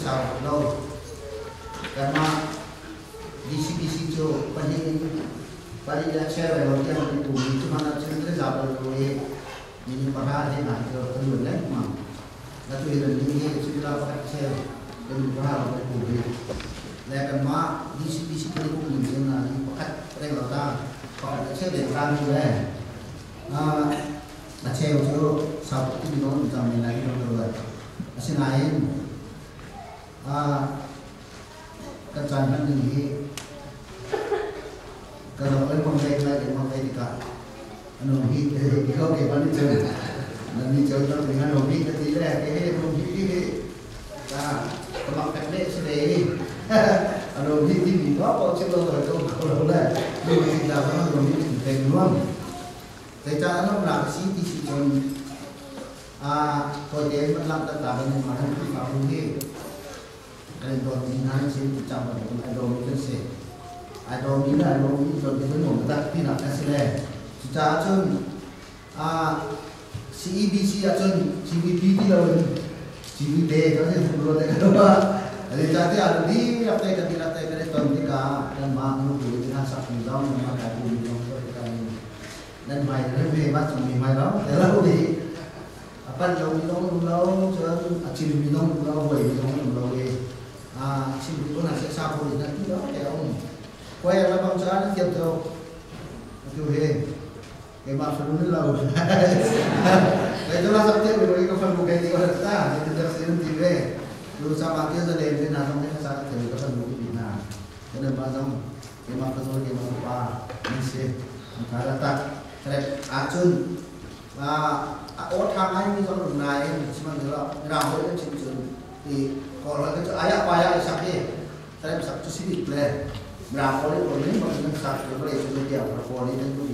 sao lâu karena DC cho pada saya lewat yang itu cuma cerita zaman dulu ini pernah ada nak ke kedua lagi mah lalu ini cerita pakai saya dan pernah pakai publik lekan mah DC itu mungkin nanti pakai regular pakai saya dari kami lah saya itu satu itu non zaman lagi kedua masih lain kecantikan ini kalau orang memakai dikah, anomi kau kepan itu, nanti contoh dengan anomi ketiga, anomi ini, kalau pendek sendiri, anomi ini apa coba kalau lah, dulu kita pernah anomi pendek doang, kita anak beraksi di sini, kau dia melang tentang yang mana kita punya, dan dua bintang sih dicampur dengan anomi tersebut. Ada mina contoh itu tak tidak kasih kita acun CEBC acun CBP lawan CBD kan itu belum ada kedua jadi tadi ada di apa yang kita tekan itu dan mahu kita sakit daun maka bumi dan main lebih macam main lalu di apa jauh minum jauh acil minum boleh acil itu nasi sapu itu tidak ada quay là băng giá nó tiếp theo kiểu thế cái mặt phần nó lâu cái đó là sắp tiếp với cái phần một cái gì gọi là ta thì thực sự thì về dù sao bạn kia ra đèn thế nào không biết sao thì cái phần một cái gì nào cái này bao giờ cái mặt phần cái mặt ba mình sẽ khá là ta cái chun và ốt tham anh như trong lúc này chỉ mà được làm với cái chuyện thì còn là cái ayah sắp đi saya bisa tu sih di play berapa kali ini mungkin satu kali itu dia berapa kali itu